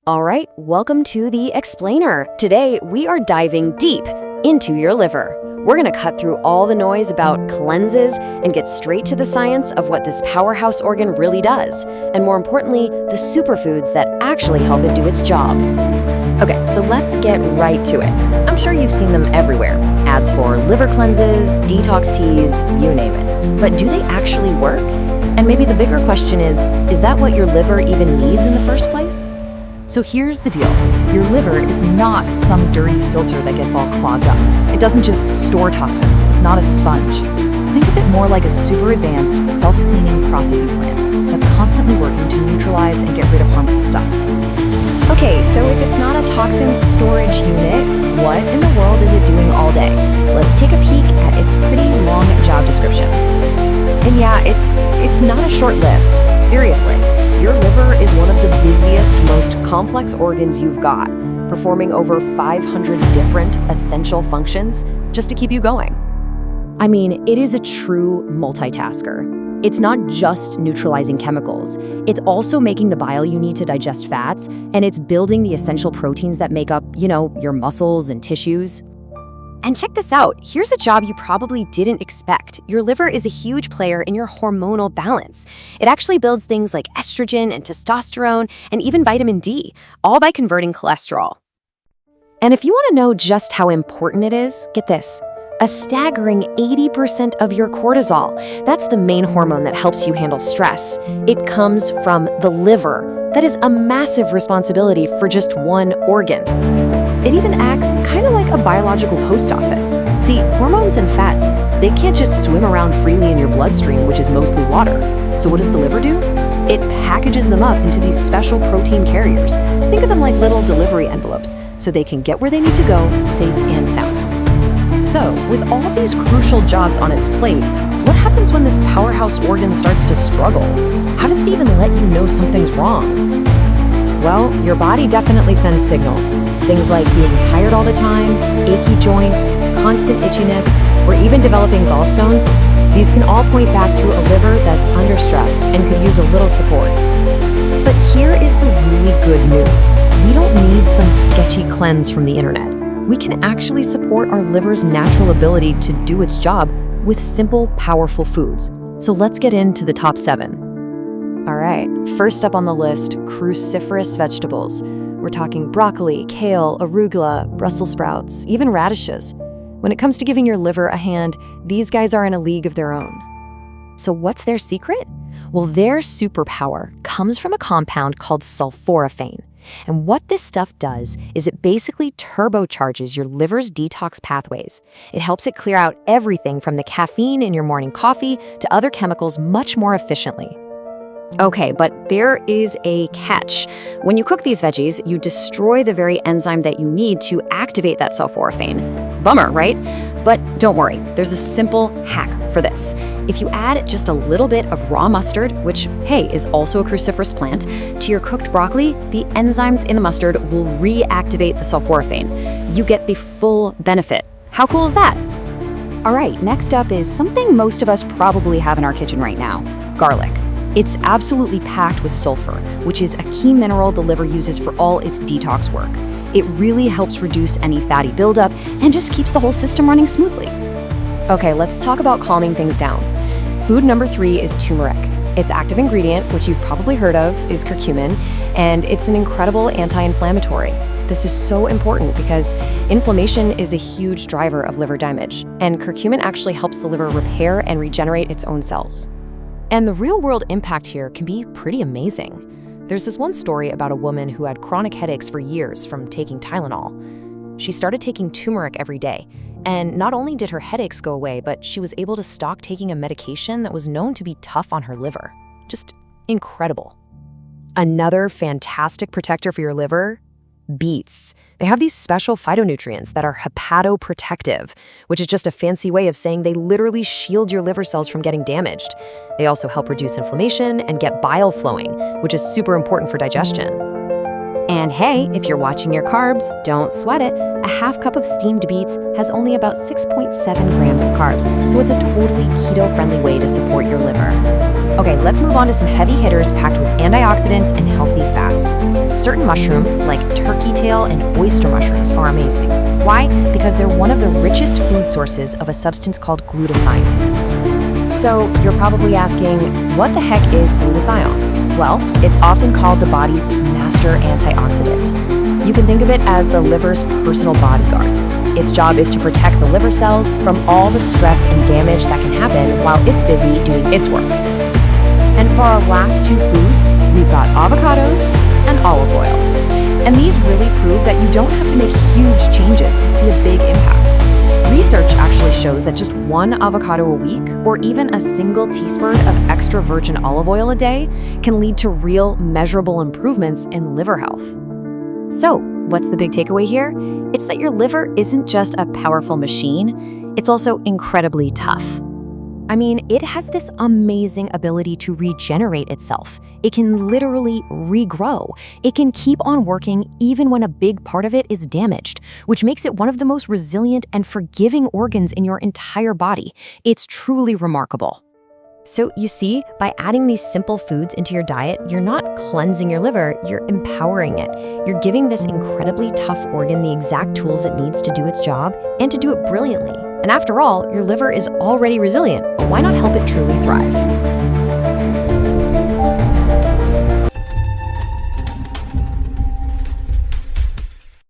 All right, welcome to the Explainer. Today, we are diving deep into your liver. We're gonna cut through all the noise about cleanses and get straight to the science of what this powerhouse organ really does, and more importantly, the superfoods that actually help it do its job. Okay, so let's get right to it. I'm sure you've seen them everywhere. Ads for liver cleanses, detox teas, you name it. But do they actually work? And maybe the bigger question is that what your liver even needs in the first place? So here's the deal. Your liver is not some dirty filter that gets all clogged up. It doesn't just store toxins. It's not a sponge. Think of it more like a super advanced self-cleaning processing plant that's constantly working to neutralize and get rid of harmful stuff. Okay, so if it's not a toxin storage unit, what in the world is it doing all day? Let's take a peek at its pretty long job description. And yeah, it's not a short list. Seriously, your liver is one of the busiest, most complex organs you've got, performing over 500 different essential functions just to keep you going. I mean, it is a true multitasker. It's not just neutralizing chemicals. It's also making the bile you need to digest fats, and it's building the essential proteins that make up, your muscles and tissues. And check this out, here's a job you probably didn't expect. Your liver is a huge player in your hormonal balance. It actually builds things like estrogen and testosterone and even vitamin D, all by converting cholesterol. And if you want to know just how important it is, get this. A staggering 80% of your cortisol, that's the main hormone that helps you handle stress. It comes from the liver. That is a massive responsibility for just one organ. It even acts kind of like a biological post office. See, hormones and fats, they can't just swim around freely in your bloodstream, which is mostly water. So what does the liver do? It packages them up into these special protein carriers. Think of them like little delivery envelopes, so they can get where they need to go, safe and sound. So, with all of these crucial jobs on its plate, what happens when this powerhouse organ starts to struggle? How does it even let you know something's wrong? Well, your body definitely sends signals. Things like being tired all the time, achy joints, constant itchiness, or even developing gallstones. These can all point back to a liver that's under stress and could use a little support. But here is the really good news. We don't need some sketchy cleanse from the internet. We can actually support our liver's natural ability to do its job with simple, powerful foods. So let's get into the top 7. All right, first up on the list, cruciferous vegetables. We're talking broccoli, kale, arugula, Brussels sprouts, even radishes. When it comes to giving your liver a hand, these guys are in a league of their own. So what's their secret? Well, their superpower comes from a compound called sulforaphane. And what this stuff does is it basically turbocharges your liver's detox pathways. It helps it clear out everything from the caffeine in your morning coffee to other chemicals much more efficiently. Okay, but there is a catch. When you cook these veggies, you destroy the very enzyme that you need to activate that sulforaphane. Bummer, right? But don't worry, there's a simple hack for this. If you add just a little bit of raw mustard, which, hey, is also a cruciferous plant, to your cooked broccoli, the enzymes in the mustard will reactivate the sulforaphane. You get the full benefit. How cool is that? All right, next up is something most of us probably have in our kitchen right now, garlic. It's absolutely packed with sulfur, which is a key mineral the liver uses for all its detox work. It really helps reduce any fatty buildup and just keeps the whole system running smoothly. Okay, let's talk about calming things down. Food number 3 is turmeric. Its active ingredient, which you've probably heard of, is curcumin, and it's an incredible anti-inflammatory. This is so important because inflammation is a huge driver of liver damage, and curcumin actually helps the liver repair and regenerate its own cells. And the real-world impact here can be pretty amazing. There's this one story about a woman who had chronic headaches for years from taking Tylenol. She started taking turmeric every day, and not only did her headaches go away, but she was able to stop taking a medication that was known to be tough on her liver. Just incredible. Another fantastic protector for your liver? Beets. They have these special phytonutrients that are hepatoprotective, which is just a fancy way of saying they literally shield your liver cells from getting damaged. They also help reduce inflammation and get bile flowing, which is super important for digestion. And hey, if you're watching your carbs, don't sweat it. A half cup of steamed beets has only about 6.7 grams of carbs, so it's a totally keto-friendly way to support your liver. Okay, let's move on to some heavy hitters packed with antioxidants and healthy fats. Certain mushrooms, like turkey tail and oyster mushrooms, are amazing. Why? Because they're one of the richest food sources of a substance called glutathione. So you're probably asking, what the heck is glutathione? Well, it's often called the body's master antioxidant. You can think of it as the liver's personal bodyguard. Its job is to protect the liver cells from all the stress and damage that can happen while it's busy doing its work. And for our last two foods, we've got avocados and olive oil. And these really prove that you don't have to make huge changes to see a big impact. Research actually shows that just one avocado a week, or even a single teaspoon of extra virgin olive oil a day, can lead to real, measurable improvements in liver health. So, what's the big takeaway here? It's that your liver isn't just a powerful machine, it's also incredibly tough. I mean, it has this amazing ability to regenerate itself. It can literally regrow. It can keep on working even when a big part of it is damaged, which makes it one of the most resilient and forgiving organs in your entire body. It's truly remarkable. So you see, by adding these simple foods into your diet, you're not cleansing your liver, you're empowering it. You're giving this incredibly tough organ the exact tools it needs to do its job and to do it brilliantly. And after all, your liver is already resilient. Why not help it truly thrive?